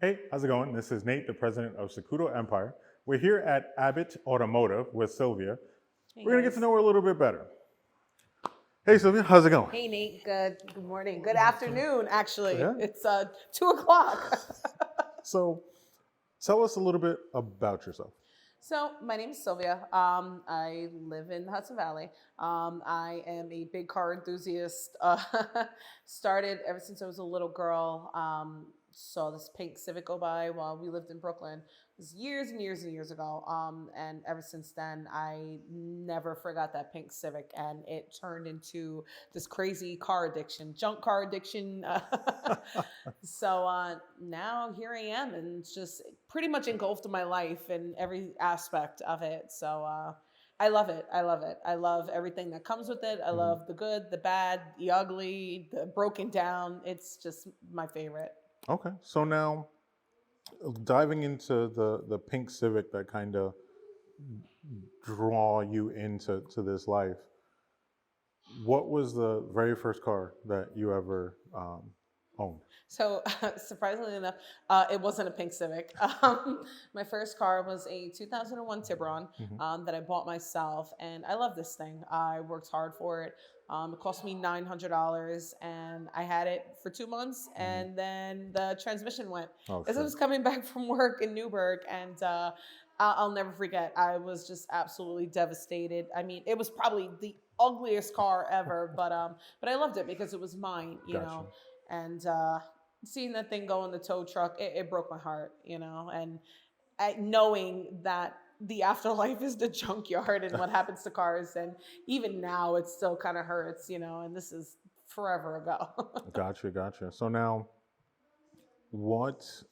Hey, how's it going? This is Nate, the president of Secudo Empire. We're here at Abbott Automotive with Sylvia. Hey We're gonna get to guys. know her a little bit better. Hey, Sylvia, how's it going? Hey Nate. Good morning. Good afternoon. Actually, Yeah. it's 2 o'clock. So, tell us a little bit about yourself. So my name is Sylvia. I live in the Hudson Valley. I am a big car enthusiast. Started ever since I was a little girl. Saw this pink Civic go by while we lived in Brooklyn. It was years and years and years ago. And ever since then, I never forgot that pink Civic, and it turned into this crazy car addiction, junk car addiction. So now here I am, and it's just pretty much engulfed my life and every aspect of it. So I love it. I love it. I love everything that comes with it. I Mhm. love the good, the bad, the ugly, the broken down. It's just my favorite. Okay, so now diving into the pink Civic that kind of draw you into this life. What was the very first car that you ever owned? So surprisingly enough, it wasn't a pink Civic. My first car was a 2001 Tiburon Hmm. that I bought myself, and I love this thing. I worked hard for it. It cost me $900, and I had it for 2 months, Hmm. and then the transmission went. Oh, As I sure. was coming back from work in Newburgh, and I'll never forget. I was just absolutely devastated. I mean, it was probably the ugliest car ever, but I loved it because it was mine, Gotcha. and seeing that thing go in the tow truck, it broke my heart, and knowing that the afterlife is the junkyard and what happens to cars, and even now it still kind of hurts, and this is forever ago. Gotcha. So now, what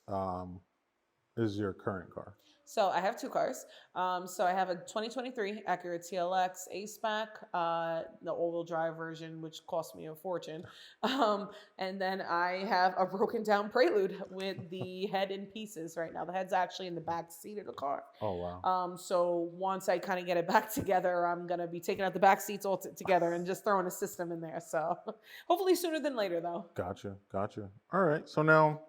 is your current car? So I have two cars. So I have a 2023 Acura TLX A-Spec, the all-wheel drive version, which cost me a fortune. And then I have a broken down Prelude with the head in pieces right now. The head's actually in the back seat of the car. Oh, wow. So once I kind of get it back together, I'm gonna be taking out the back seats all together and just throwing a system in there. So hopefully sooner than later, though. Gotcha. All right. So now,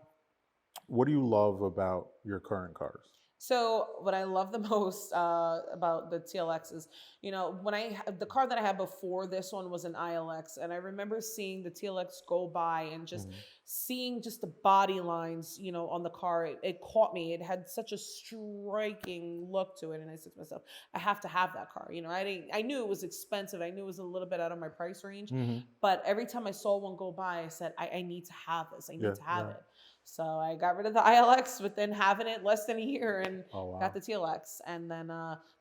what do you love about your current cars? So what I love the most about the TLX is, when the car that I had before this one was an ILX, and I remember seeing the TLX go by and just Hmm. seeing just the body lines, on the car. It caught me. It had such a striking look to it, and I said to myself, I have to have that car. I knew it was expensive. I knew it was a little bit out of my price range, Hmm. but every time I saw one go by, I said, I need to have this. I need Yeah, to have yeah. it. So I got rid of the ILX within having it less than a year and Oh, got wow. the TLX. And then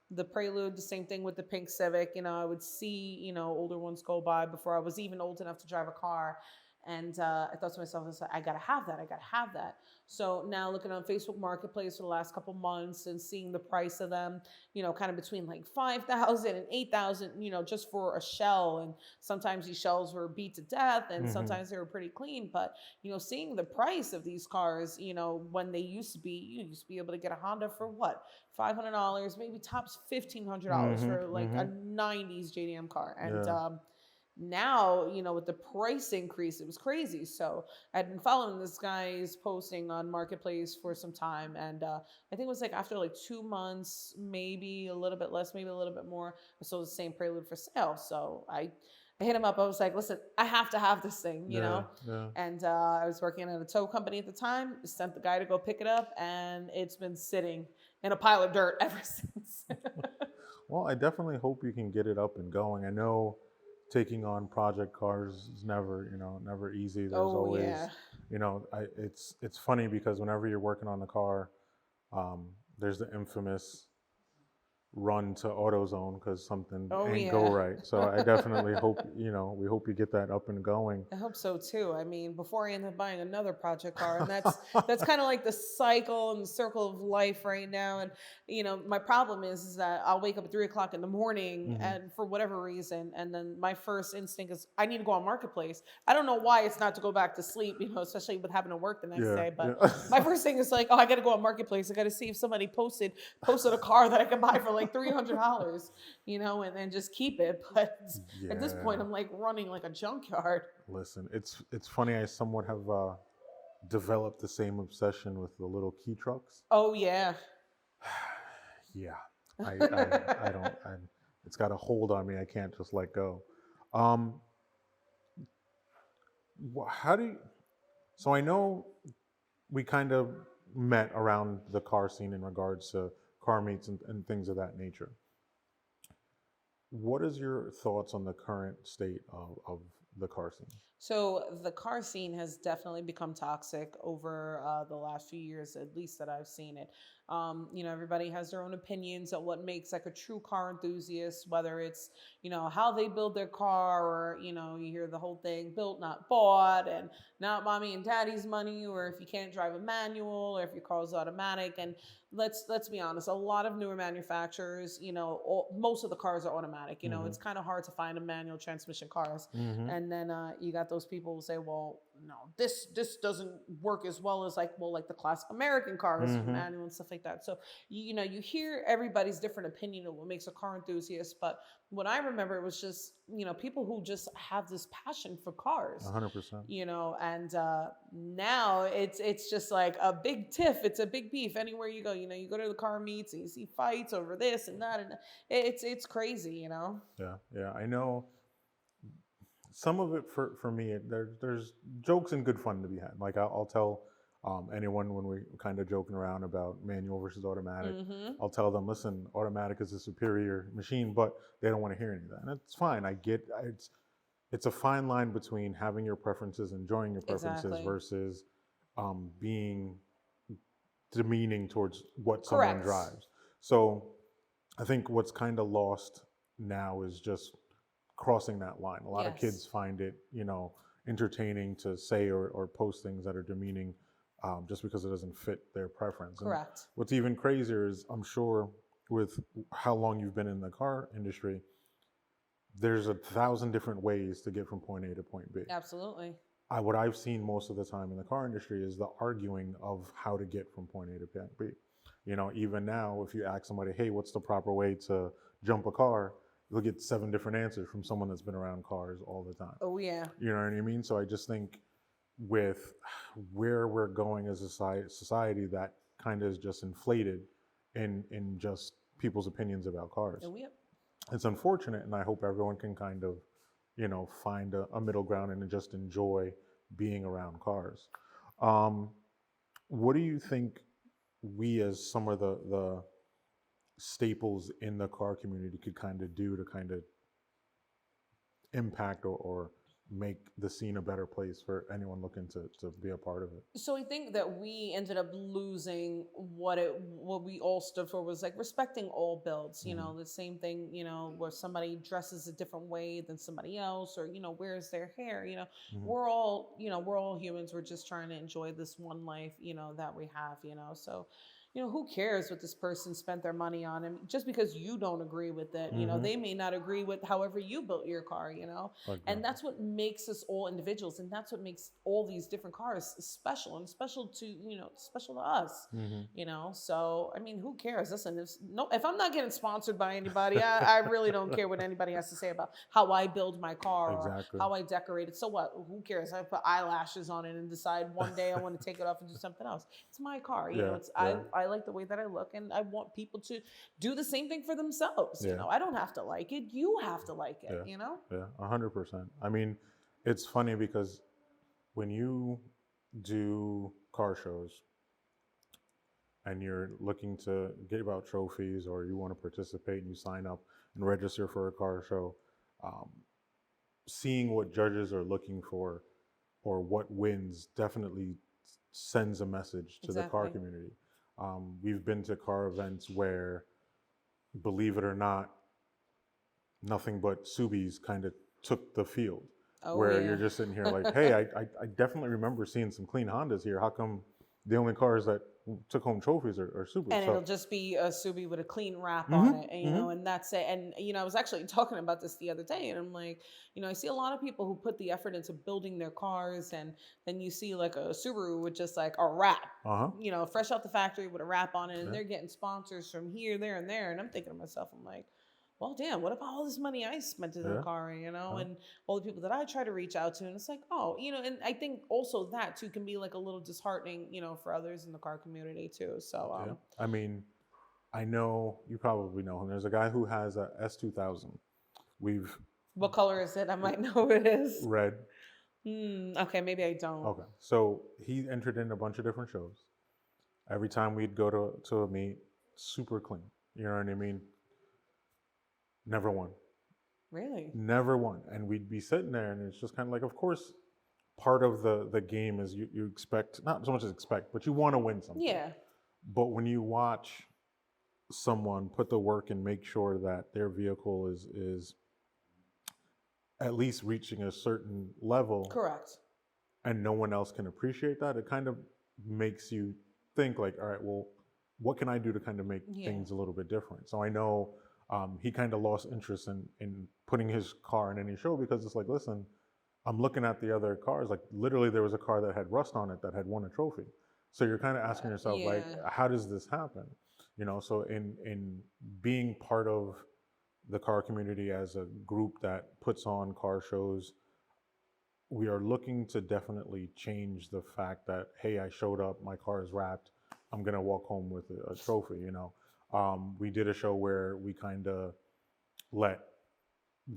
the Prelude, the same thing with the pink Civic. I would see, older ones go by before I was even old enough to drive a car. And I thought to myself, I gotta have that. I gotta have that. So now looking on Facebook Marketplace for the last couple months and seeing the price of them, kind of between like 5,000 and 8,000, just for a shell. And sometimes these shells were beat to death, and Hmm. sometimes they were pretty clean. But seeing the price of these cars, when they used to be, you used to be able to get a Honda for what, $500, maybe tops $1,500 Hmm. for like a Hmm. '90s JDM car, and Yeah. now with the price increase, it was crazy. So I'd been following this guy's posting on Marketplace for some time, and I think it was like after like 2 months, maybe a little bit less, maybe a little bit more, I saw the same Prelude for sale. So I hit him up. I was like, listen, I have to have this thing, Yeah. Yeah. and I was working at a tow company at the time, sent the guy to go pick it up, and it's been sitting in a pile of dirt ever since. Well, I definitely hope you can get it up and going. I know taking on project cars is never easy. There's Oh, yeah. always, it's funny because whenever you're working on the car, there's the infamous run to AutoZone because something Oh, ain't go yeah. right. So I definitely hope, we hope you get that up and going. I hope so too. I mean, before I end up buying another project car, and that's kind of like the cycle and the circle of life right now. And my problem is that I'll wake up at 3 o'clock in the morning, Hmm. and for whatever reason, and then my first instinct is I need to go on Marketplace. I don't know why it's not to go back to sleep, especially with having to work the next Yeah, day. But yeah. my first thing is like, oh, I got to go on Marketplace. I got to see if somebody posted a car that I could buy for like $300, and then just keep it. But at this point, Yeah. I'm like running like a junkyard. Listen, it's funny. I somewhat have developed the same obsession with the little key trucks. Oh yeah. Yeah, I don't. It's got a hold on me. I can't just let go. Um, how do you? So I know we kind of met around the car scene in regards to car meets and things of that nature. What is your thoughts on the current state of the car scene? So the car scene has definitely become toxic over the last few years, at least that I've seen it. Everybody has their own opinions on what makes like a true car enthusiast, whether it's, how they build their car, or, you hear the whole thing, built, not bought, and not mommy and daddy's money, or if you can't drive a manual, or if your car is automatic. And let's be honest, a lot of newer manufacturers, most of the cars are automatic. Mm-hmm. It's kind of hard to find a manual transmission cars. Mm-hmm. And then you got those people who say, well, no, this doesn't work as well as like the classic American cars, Mm-hmm. manual and stuff like that. So you hear everybody's different opinion of what makes a car enthusiast. But what I remember, it was just people who just have this passion for cars. 100%. And now it's just like a big tiff. It's a big beef anywhere you go. You go to the car meets and you see fights over this and that, and it's crazy. Yeah. I know some of it for me. There's jokes and good fun to be had. Like I'll tell anyone when we kind of joking around about manual versus automatic. Mm-hmm. I'll tell them, listen, automatic is a superior machine, but they don't want to hear any of that, and it's fine. I get it's a fine line between having your preferences, enjoying your preferences, Exactly. versus being demeaning towards what someone Correct. drives. So I think what's kind of lost now is just crossing that line. A lot of Yes. kids find it, entertaining to say or post things that are demeaning just because it doesn't fit their preference. And Correct. what's even crazier is, I'm sure with how long you've been in the car industry, there's 1,000 different ways to get from point A to point B. Absolutely. What I've seen most of the time in the car industry is the arguing of how to get from point A to point B. Even now, if you ask somebody, hey, what's the proper way to jump a car, you'll get 7 different answers from someone that's been around cars all the time. Oh yeah. You know what I mean? So I just think with where we're going as a society, that kind of is just inflated in just people's opinions about cars. Oh yeah. It's unfortunate, and I hope everyone can kind of, find a middle ground and just enjoy being around cars. What do you think we, as some of the staples in the car community, could kind of do to kind of impact or make the scene a better place for anyone looking to be a part of it? So I think that we ended up losing what we all stood for, was like respecting all builds. Mhm. The same thing. Where somebody dresses a different way than somebody else, or wears their hair. Mhm. We're all humans. We're just trying to enjoy this one life. That we have. So. Who cares what this person spent their money on? And just because you don't agree with it, Mhm. they may not agree with however you built your car, Like and that. that's what makes us all individuals. And that's what makes all these different cars special, and special to us, Mhm. So, I mean, who cares? Listen, if I'm not getting sponsored by anybody, I really don't care what anybody has to say about how I build my car Exactly. or how I decorate it. So what? Who cares? I put eyelashes on it and decide one day I want to take it off and do something else. It's my car. Yeah, I like the way that I look, and I want people to do the same thing for themselves. Yeah. I don't have to like it. You have to like it, Yeah, 100%. I mean, it's funny because when you do car shows and you're looking to give out trophies, or you want to participate and you sign up and register for a car show, um, seeing what judges are looking for or what wins definitely sends a message to the car Exactly. community. We've been to car events where, believe it or not, nothing but Subis kind of took the field. Oh, Where yeah. you're just sitting here like, hey, I definitely remember seeing some clean Hondas here. How come the only cars that took home trophies are Subarus? And So- it'll just be a Subi with a clean wrap on Mhm, it, and that's it. And I was actually talking about this the other day, and I'm like, I see a lot of people who put the effort into building their cars, and then you see like a Subaru with just like a wrap, Uh-huh. Fresh out the factory with a wrap on it, and Yeah. they're getting sponsors from here, there, and there. And I'm thinking to myself, I'm like, well, damn, what about all this money I spent in the Yeah. car, you know, Yeah. and all the people that I try to reach out to, and it's like, oh, you know, and I think also that too can be like a little disheartening, you know, for others in the car community too. So, Yeah. I mean, I know you probably know him. There's a guy who has a S2000. We've what color is it? I might know who it is. read. Okay, maybe I don't. Okay. So he entered in a bunch of different shows. Every time we'd go to a meet, super clean. You know what I mean? Never won. Really? Never won. And we'd be sitting there and it's just kind of like, of course, part of the game is you expect, not so much as expect, but you want to win something. Yeah. But when you watch someone put the work and make sure that their vehicle is at least reaching a certain level Correct. and no one else can appreciate that, it kind of makes you think like, all right, well, what can I do to kind of make Yeah. things a little bit different? So I know he kind of lost interest in putting his car in any show because it's like, listen, I'm looking at the other cars. Like literally, there was a car that had rust on it that had won a trophy. So you're kind of asking yourself, like, Yeah. how does this happen? You know, so in being part of the car community as a group that puts on car shows, we are looking to definitely change the fact that, hey, I showed up, my car is wrapped, I'm gonna walk home with a trophy. You know, we did a show where we kind of let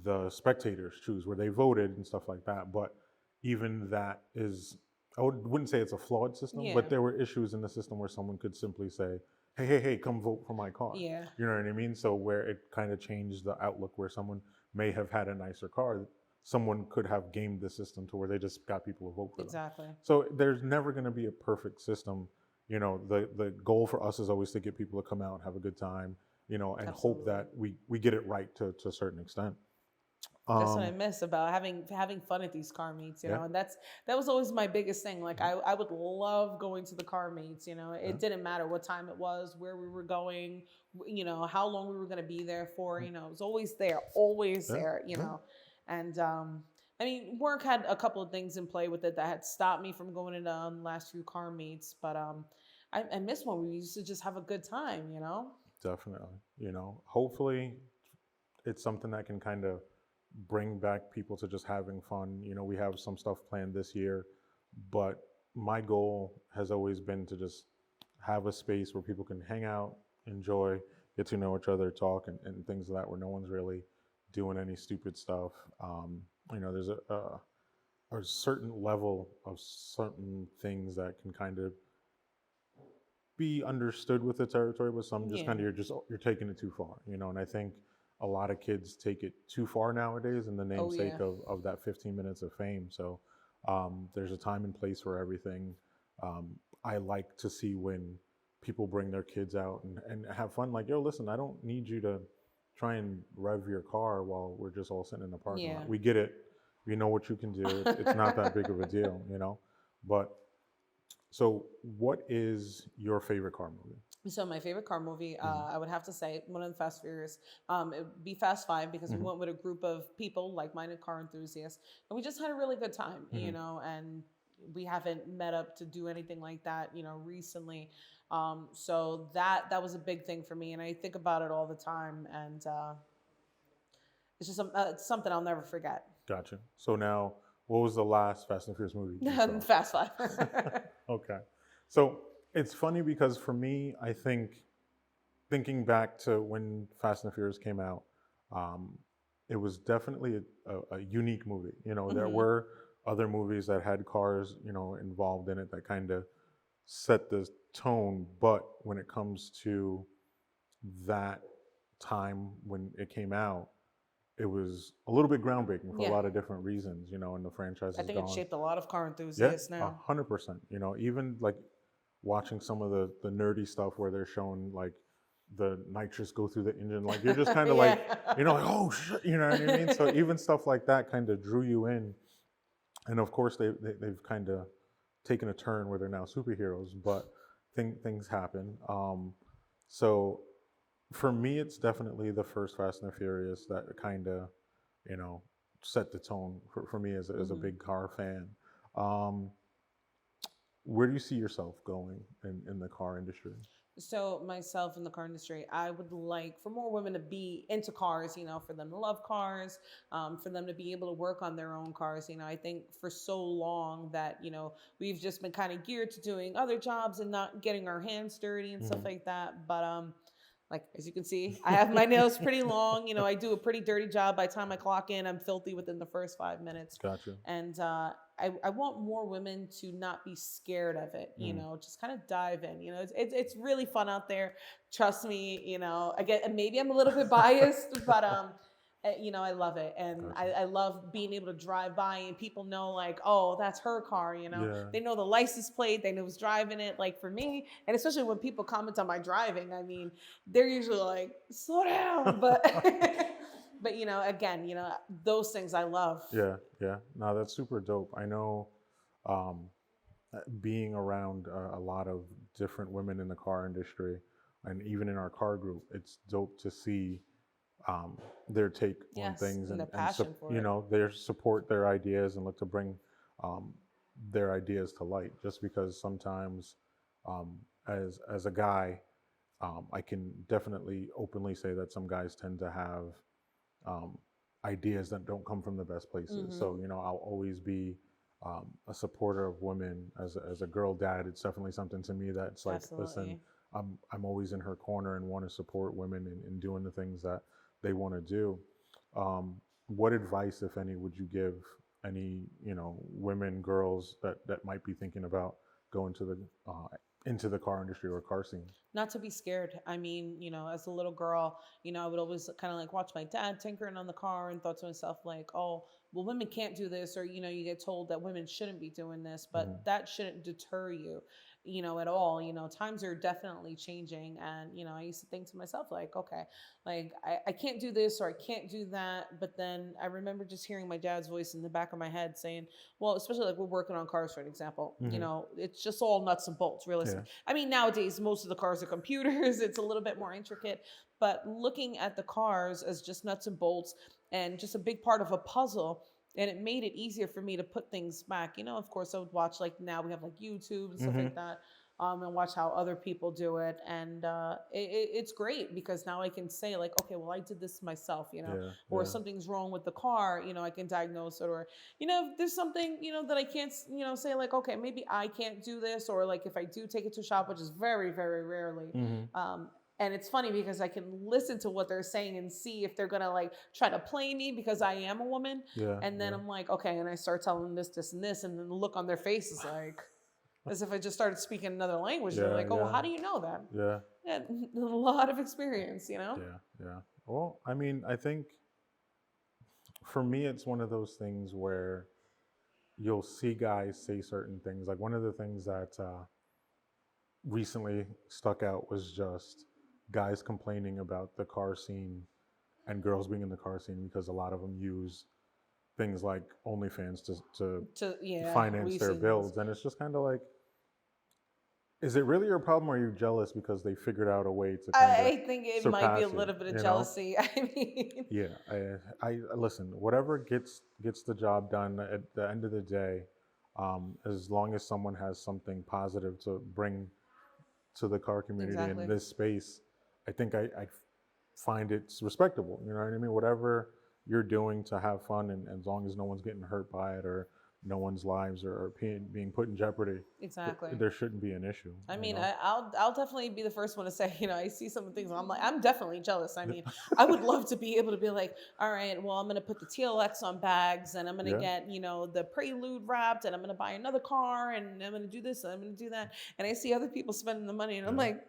the spectators choose, where they voted and stuff like that. But even that is, wouldn't say it's a flawed system, Yeah. but there were issues in the system where someone could simply say, hey, hey, hey, come vote for my car. Yeah. You know what I mean? So where it kind of changed the outlook, where someone may have had a nicer car, someone could have gamed the system to where they just got people to vote for them. Exactly. So there's never going to be a perfect system. You know, the goal for us is always to get people to come out and have a good time, you know, and hope Absolutely. that we get it right to a certain extent. That's what I miss about having fun at these car meets, you Yeah. know, and that was always my biggest thing. Like I would love going to the car meets, you know. Yeah. It didn't matter what time it was, where we were going, you know, how long we were going to be there for, you know. It was always Yeah. there, you Yeah. know. And I mean, work had a couple of things in play with it that had stopped me from going to the last few car meets, but I miss when we used to just have a good time, you know. Definitely. You know, hopefully it's something that can kind of bring back people to just having fun. You know, we have some stuff planned this year, but my goal has always been to just have a space where people can hang out, enjoy, get to know each other, talk, and things like that, where no one's really doing any stupid stuff. You know, there's a certain level of certain things that can kind of be understood with the territory, but some just Yeah. kind of you're taking it too far, you know. And I think a lot of kids take it too far nowadays in the Oh namesake yeah. of that 15 minutes of fame. So there's a time and place for everything. I like to see when people bring their kids out and have fun. Like, yo, listen, I don't need you to try and rev your car while we're just all sitting in the parking Yeah. lot. We get it. We know what you can do. It's not that big of a deal, you know. But so, what is your favorite car movie? So my favorite car movie, Mhm. I would have to say one of the Fast Furious. It would be Fast Five because we Mhm. went with a group of people, like-minded car enthusiasts, and we just had a really good time, you Mhm. know. And we haven't met up to do anything like that, you know, recently. So that was a big thing for me, and I think about it all the time, and it's just it's something I'll never forget. Gotcha. So now, what was the last Fast and Furious movie you saw? Fast Five. Okay. So it's funny because for me, I think thinking back to when Fast and Furious came out, um, it was definitely a unique movie. You know, there Hmm. were other movies that had cars, you know, involved in it that kind of set the tone. But when it comes to that time when it came out, it was a little bit groundbreaking for a Yeah, lot of different reasons, you know, and the franchise I has think it gone. shaped a lot of car Yeah, enthusiasts now. 100%. You know, even like watching some of the nerdy stuff where they're showing like the nitrous go through the engine, like you're just kind of like, you know, like, oh shit, you know what I mean? So even stuff like that kind of drew you in. And of course, they've kind of taken a turn where they're now superheroes, but things happen. So for me, it's definitely the first Fast and the Furious that kind of, you know, set the tone for me as a Hmm. big car fan. Um, where do you see yourself going in the car industry? So myself in the car industry, I would like for more women to be into cars, for them to love cars, for them to be able to work on their own cars. I think for so long that, we've just been kind of geared to doing other jobs and not getting our hands dirty and stuff Hmm. like that. But like as you can see, I have my nails pretty long. I do a pretty dirty job. By the time I clock in, I'm filthy within the first 5 minutes. Gotcha. And I want more women to not be scared of it, Mm. just kind of dive in. It's really fun out there. Trust me, again, maybe I'm a little bit biased, but I love it. And Gotcha. I love being able to drive by and people know like, oh, that's her car. Yeah. They know the license plate, they know who's driving it. Like for me, and especially when people comment on my driving, I mean, they're usually like, slow down. But but again, those things I love. Yeah, yeah. No, that's super dope. I know, um, being around a lot of different women in the car industry, and even in our car group, it's dope to see their take on Yes, things, and the and passion for you it. know, their support their ideas and look to bring um, their ideas to light. Just because sometimes, um, as a guy, I can definitely openly say that some guys tend to have um, ideas that don't come from the best places. Mm-hmm. So, I'll always be a supporter of women. As a girl dad, it's definitely something to me that's like, listen, Absolutely. I'm always in her corner and want to support women in doing the things that they want to do. Um, what advice, if any, would you give any, women, girls that might be thinking about going to the into the car industry or car scene? Not to be scared. I mean, as a little girl, I would always kind of like watch my dad tinkering on the car and thought to myself, like, oh, well, women can't do this, or, you get told that women shouldn't be doing this, Hmm. but that shouldn't deter you, at all. Times are definitely changing. And, I used to think to myself, like, okay, like I can't do this or I can't do that. But then I remember just hearing my dad's voice in the back of my head saying, well, especially like we're working on cars, for an example, Hmm. it's just all nuts and bolts, Yeah. realistically. I mean, nowadays, most of the cars are computers. It's a little bit more intricate. But looking at the cars as just nuts and bolts and just a big part of a puzzle, and it made it easier for me to put things back. Of course, I would watch, like, now we have like YouTube and stuff like Hmm. that. And watch how other people do it. And it's great because now I can say, like, okay, well, I did this myself, Yeah. or Yeah. something's wrong with the car, I can diagnose it. Or if there's something, that I can't, say like, okay, maybe I can't do this, or like if I do take it to shop, which is very, very rarely. Hmm. Um, and it's funny because I can listen to what they're saying and see if they're gonna like try to play me because I am a woman. Yeah. And then Yeah. I'm like, okay, and I start telling them this, and this, and then the look on their face is like, as if I just started speaking another language. And they're Yeah. like, oh, well, Yeah. how do you know that? Yeah. Yeah, a lot of experience. Yeah. Yeah. Well, I mean, I think for me, it's one of those things where you'll see guys say certain things. Like one of the things that recently stuck out was just guys complaining about the car scene and girls being in the car scene because a lot of them use things like OnlyFans to Yeah, finance we've their seen those. builds. And it's just kind of like, is it really your problem, or are you jealous because they figured out a way to kind of I think it might be a surpass you? little bit of You know? jealousy. I mean, Yeah, I listen. Whatever gets the job done at the end of the day, as long as someone has something positive to bring to the car community in exactly. this space, I think I find it's respectable. You know what I mean? Whatever you're doing to have fun, and as long as no one's getting hurt by it or no one's lives are being put in jeopardy, Exactly. there shouldn't be an issue. I You mean, know? I'll definitely be the first one to say, I see some things and I'm like, I'm definitely jealous. I mean, I would love to be able to be like, all right, well, I'm gonna put the TLX on bags and I'm gonna Yeah. get, the Prelude wrapped and I'm gonna buy another car and I'm gonna do this and I'm gonna do that. And I see other people spending the money and I'm Yeah. like,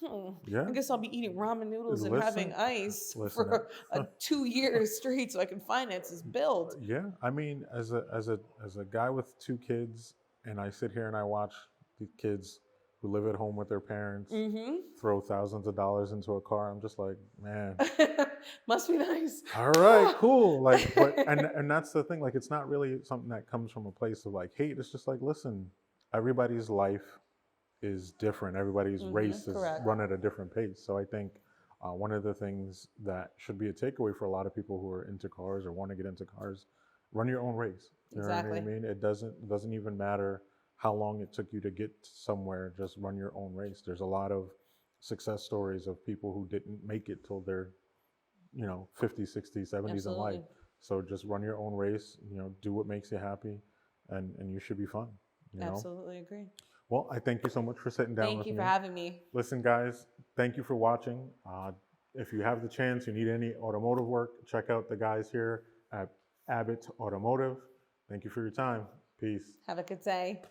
I Yeah. guess I'll be eating ramen noodles and having Listen, ice listen. for a 2 years straight so I can finance this build. Yeah, I mean, as a guy with two kids, and I sit here and I watch the kids who live at home with their parents Mm-hmm. throw thousands of dollars into a car. I'm just like, man, Must be nice. all right, cool. Like, but and that's the thing. Like, it's not really something that comes from a place of like hate. It's just like, listen, everybody's life is different. Everybody's Mm-hmm. race is Correct. run at a different pace. So I think one of the things that should be a takeaway for a lot of people who are into cars or want to get into cars, run your own race. You know what I Exactly. mean? It doesn't even matter how long it took you to get somewhere. Just run your own race. There's a lot of success stories of people who didn't make it till they're, 50s, 60s, 70s in life. Absolutely. So just run your own race, do what makes you happy, and you should be fine. Absolutely agree. Well, I thank you so much for sitting down Thank with you me. for having me. Listen, guys, thank you for watching. If you have the chance, you need any automotive work, check out the guys here at Abbott Automotive. Thank you for your time. Peace. Have a good day.